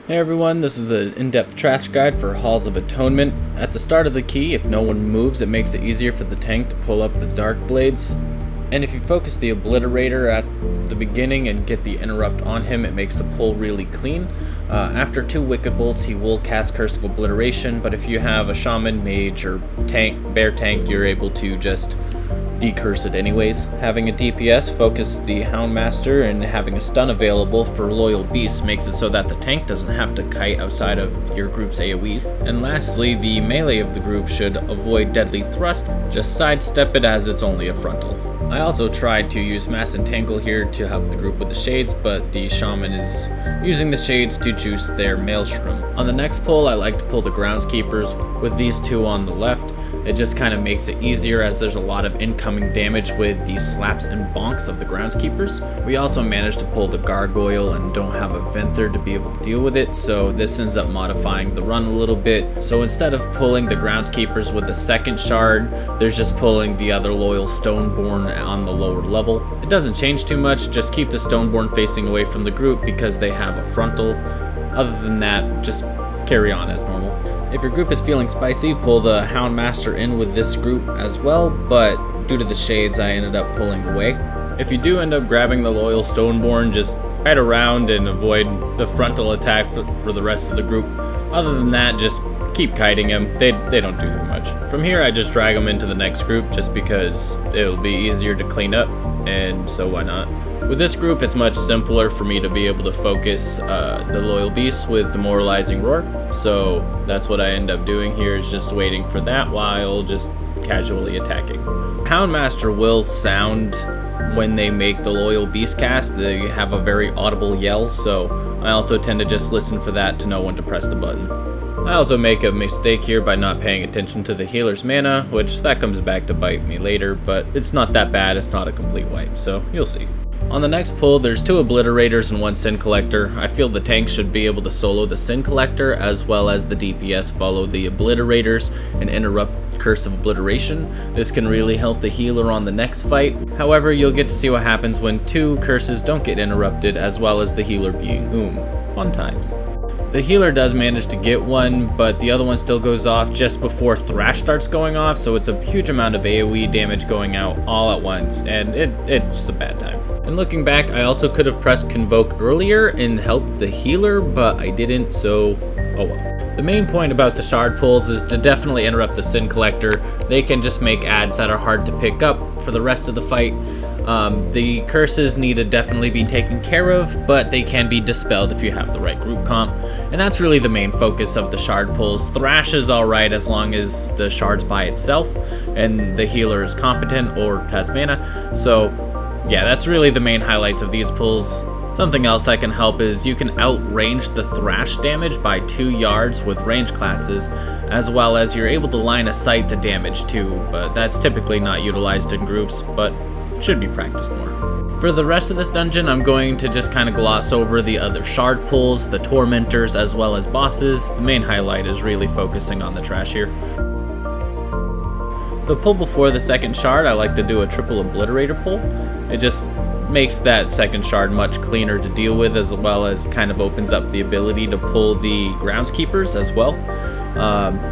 Hey everyone, this is an in-depth trash guide for Halls of Atonement. At the start of the key, if no one moves, it makes it easier for the tank to pull up the Dark Blades. And if you focus the Obliterator at the beginning and get the interrupt on him, it makes the pull really clean. After 2 Wicked Bolts, he will cast Curse of Obliteration, but if you have a Shaman, Mage, or Bear Tank, you're able to just decurse it anyways. Having a DPS focus the Houndmaster and having a stun available for Loyal Beast makes it so that the tank doesn't have to kite outside of your group's AoE. And lastly, the melee of the group should avoid Deadly Thrust, just sidestep it as it's only a frontal. I also tried to use Mass Entangle here to help the group with the Shades, but the Shaman is using the Shades to juice their Maelstrom. On the next pull, I like to pull the Groundskeepers with these 2 on the left. It just kind of makes it easier as there's a lot of incoming damage with the slaps and bonks of the Groundskeepers. We also managed to pull the Gargoyle and don't have a Venther to be able to deal with it, so this ends up modifying the run a little bit. So instead of pulling the Groundskeepers with the second shard, there's just pulling the other Loyal Stoneborn on the lower level. It doesn't change too much, just keep the Stoneborn facing away from the group because they have a frontal. Other than that, just carry on as normal. If your group is feeling spicy, pull the Houndmaster in with this group as well, but due to the Shades, I ended up pulling away. If you do end up grabbing the Loyal Stoneborn, just head around and avoid the frontal attack for the rest of the group. Other than that, just keep kiting him. They don't do that much. From here, I just drag them into the next group just because it'll be easier to clean up, and so why not? With this group, it's much simpler for me to be able to focus the Loyal Beasts with Demoralizing Roar, so that's what I end up doing here, is just waiting for that while just casually attacking. Houndmaster will sound when they make the Loyal Beast cast. They have a very audible yell, so I also tend to just listen for that to know when to press the button. I also make a mistake here by not paying attention to the healer's mana, which that comes back to bite me later, but it's not that bad, it's not a complete wipe, so you'll see. On the next pull, there's 2 Obliterators and 1 Sin Collector. I feel the tank should be able to solo the Sin Collector as well as the DPS follow the Obliterators and interrupt Curse of Obliteration. This can really help the healer on the next fight. However, you'll get to see what happens when 2 curses don't get interrupted as well as the healer being fun times. The healer does manage to get one, but the other one still goes off just before Thrash starts going off, so it's a huge amount of AoE damage going out all at once, and it's just a bad time. And looking back, I also could have pressed Convoke earlier and helped the healer, but I didn't, so oh well. The main point about the shard pulls is to definitely interrupt the Sin Collector. They can just make adds that are hard to pick up for the rest of the fight. The curses need to definitely be taken care of, but they can be dispelled if you have the right group comp, and that's really the main focus of the shard pulls. Thrash is alright as long as the shard's by itself and the healer is competent or has mana, so yeah, that's really the main highlights of these pulls. Something else that can help is you can outrange the Thrash damage by 2 yards with range classes, as well as you're able to line of sight the damage too, but that's typically not utilized in groups, but should be practiced more. For the rest of this dungeon, I'm going to just kind of gloss over the other shard pulls, the tormentors, as well as bosses. The main highlight is really focusing on the trash here. The pull before the second shard, I like to do a triple Obliterator pull. It just makes that second shard much cleaner to deal with, as well as kind of opens up the ability to pull the Groundskeepers as well,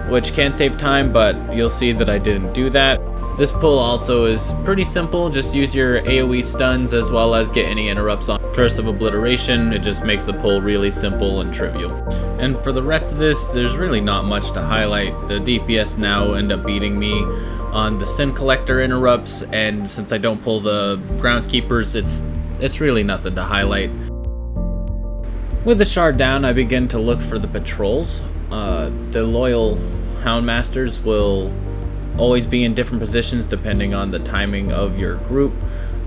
which can save time, but you'll see that I didn't do that. This pull also is pretty simple, just use your AoE stuns as well as get any interrupts on Curse of Obliteration. It just makes the pull really simple and trivial. And for the rest of this, there's really not much to highlight. The DPS now end up beating me on the Sin Collector interrupts, and since I don't pull the Groundskeepers, it's really nothing to highlight. With the shard down, I begin to look for the patrols. The Loyal Houndmasters will always be in different positions depending on the timing of your group,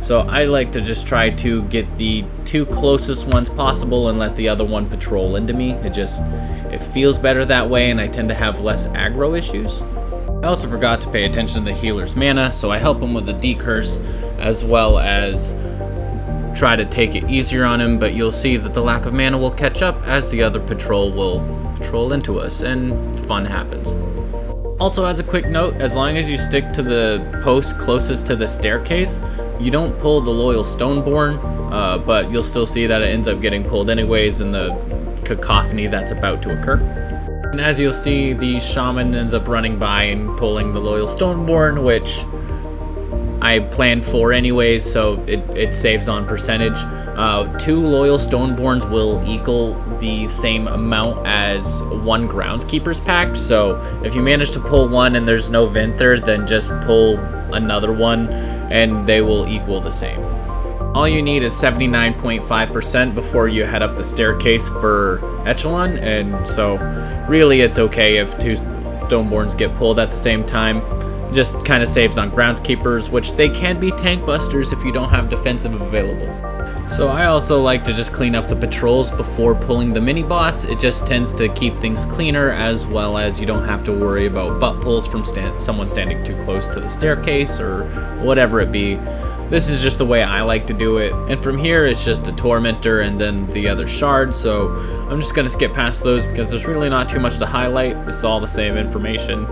so I like to just try to get the 2 closest ones possible and let the other one patrol into me. It feels better that way, and I tend to have less aggro issues. I also forgot to pay attention to the healer's mana, so I help him with the decurse as well as try to take it easier on him, but you'll see that the lack of mana will catch up as the other patrol will patrol into us, and fun happens. Also, as a quick note, as long as you stick to the post closest to the staircase, you don't pull the Loyal Stoneborn, but you'll still see that it ends up getting pulled anyways, and the cacophony that's about to occur. And as you'll see, the shaman ends up running by and pulling the Loyal Stoneborn, which I planned for anyways, so it saves on percentage. 2 Loyal Stoneborns will equal the same amount as 1 Groundskeeper's pack, so if you manage to pull one and there's no Vinther, then just pull another one and they will equal the same. All you need is 79.5% before you head up the staircase for Echelon, and so really it's okay if 2 Stoneborns get pulled at the same time. Just kind of saves on Groundskeepers, which they can be tank busters if you don't have defensive available. So I also like to just clean up the patrols before pulling the mini boss. It just tends to keep things cleaner, as well as you don't have to worry about butt pulls from someone standing too close to the staircase or whatever it be. This is just the way I like to do it. And from here, it's just a Tormentor and then the other shards. So I'm just gonna skip past those because there's really not too much to highlight. It's all the same information.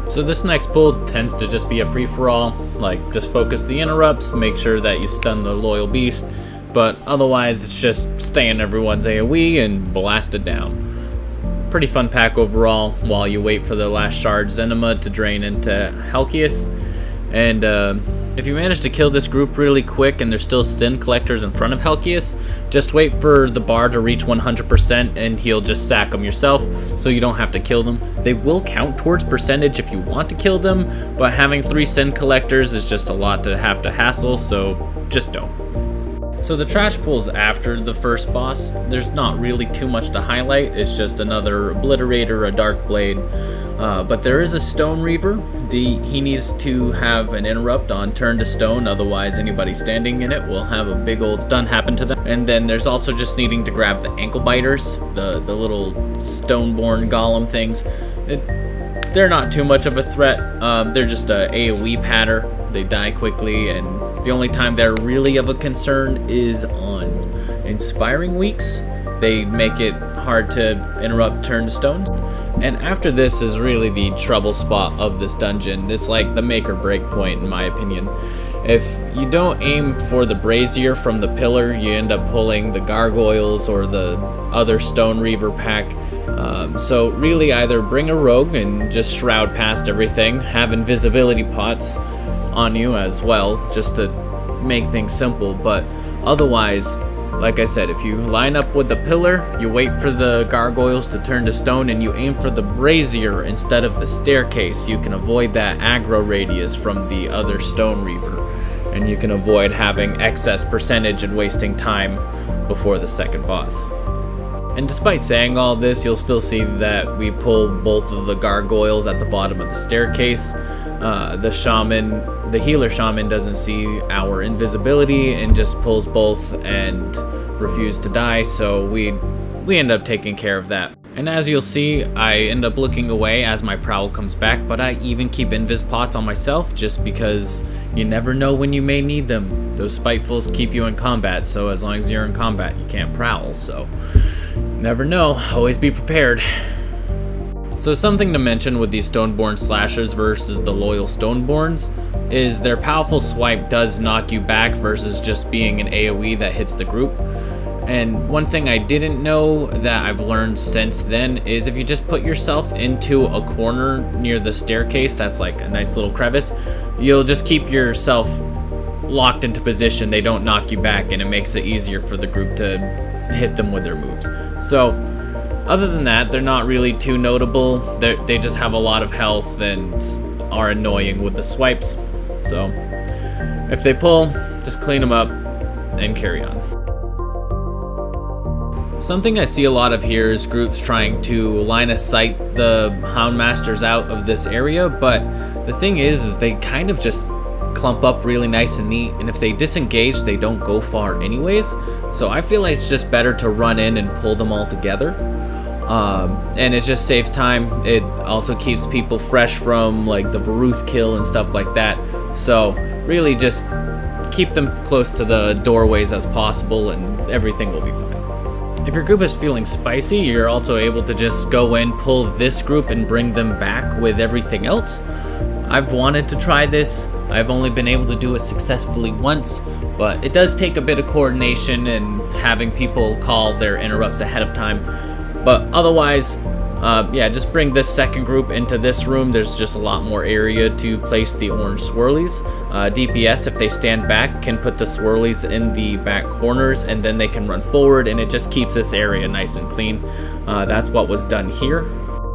So this next pull tends to just be a free-for-all, like just focus the interrupts, make sure that you stun the Loyal Beast, but otherwise it's just stay in everyone's AoE and blast it down. Pretty fun pack overall while you wait for the last shard Zenima to drain into Halkias. And if you manage to kill this group really quick and there's still Sin Collectors in front of Halkias, just wait for the bar to reach 100% and he'll just sack them yourself, so you don't have to kill them. They will count towards percentage if you want to kill them, but having 3 Sin Collectors is just a lot to have to hassle, so just don't. So the trash pulls after the first boss, there's not really too much to highlight. It's just another Obliterator, a Dark Blade, but there is a Stone Reaver. He needs to have an interrupt on turn to stone, otherwise anybody standing in it will have a big old stun happen to them. And then there's also just needing to grab the ankle biters, the little Stoneborn golem things. They're not too much of a threat. They're just a AoE patter. They die quickly, and the only time they're really of a concern is on Inspiring Weeks. They make it hard to interrupt turn to stone. And after this is really the trouble spot of this dungeon. It's like the make or break point in my opinion. If you don't aim for the brazier from the pillar, you end up pulling the gargoyles or the other Stone Reaver pack. So really either bring a rogue and just shroud past everything, have invisibility pots on you as well, just to make things simple, but otherwise, like I said, if you line up with the pillar, you wait for the gargoyles to turn to stone, and you aim for the brazier instead of the staircase, you can avoid that aggro radius from the other Stone Reaver, and you can avoid having excess percentage and wasting time before the second boss. And despite saying all this, you'll still see that we pull both of the gargoyles at the bottom of the staircase. The healer shaman doesn't see our invisibility and just pulls both and refuses to die, so we end up taking care of that. And as you'll see, I end up looking away as my prowl comes back, but I even keep invis pots on myself just because you never know when you may need them. Those spitefuls keep you in combat, so as long as you're in combat, you can't prowl, so never know, always be prepared. So something to mention with these Stoneborn slashers versus the Loyal Stoneborns is their powerful swipe does knock you back versus just being an AoE that hits the group. And one thing I didn't know that I've learned since then is if you just put yourself into a corner near the staircase, that's like a nice little crevice, you'll just keep yourself locked into position. They don't knock you back, and it makes it easier for the group to hit them with their moves. So other than that, they're not really too notable. They just have a lot of health and are annoying with the swipes. So if they pull, just clean them up and carry on. Something I see a lot of here is groups trying to line of sight the Houndmasters out of this area, but the thing is they kind of just clump up really nice and neat, and if they disengage, they don't go far anyways. So I feel like it's just better to run in and pull them all together. And it just saves time. It also keeps people fresh from like the Varuth kill and stuff like that. So really just keep them close to the doorways as possible and everything will be fine. If your group is feeling spicy, you're also able to just go in, pull this group and bring them back with everything else. I've wanted to try this. I've only been able to do it successfully once, but it does take a bit of coordination and having people call their interrupts ahead of time. But otherwise, yeah, just bring this second group into this room. There's just a lot more area to place the orange swirlies. DPS, if they stand back, can put the swirlies in the back corners, and then they can run forward, and it just keeps this area nice and clean. That's what was done here.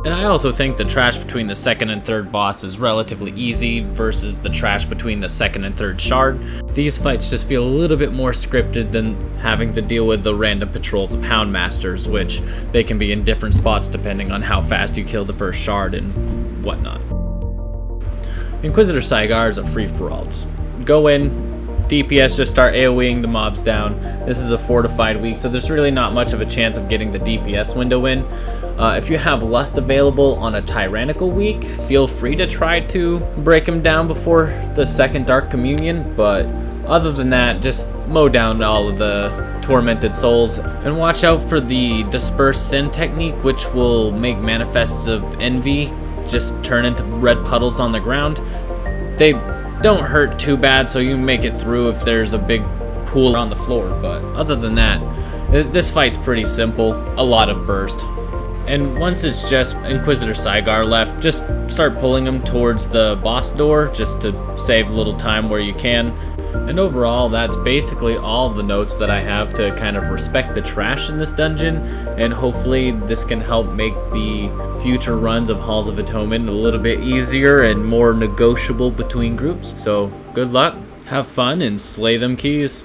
And I also think the trash between the second and third boss is relatively easy versus the trash between the second and third shard. These fights just feel a little bit more scripted than having to deal with the random patrols of Houndmasters, which they can be in different spots depending on how fast you kill the first shard and whatnot. Inquisitor Saigar is a free-for-all. Just go in, DPS just start AoEing the mobs down. This is a fortified week, so there's really not much of a chance of getting the DPS window in. If you have Lust available on a Tyrannical week, feel free to try to break him down before the second Dark Communion, but other than that, just mow down all of the Tormented Souls, and watch out for the Disperse Sin technique, which will make Manifests of Envy just turn into red puddles on the ground. They don't hurt too bad, so you can make it through if there's a big pool on the floor, but other than that, this fight's pretty simple. A lot of burst. And once it's just Inquisitor Saigar left, just start pulling him towards the boss door just to save a little time where you can. And overall, that's basically all the notes that I have to kind of respect the trash in this dungeon, and hopefully this can help make the future runs of Halls of Atonement a little bit easier and more negotiable between groups. So good luck, have fun, and slay them keys.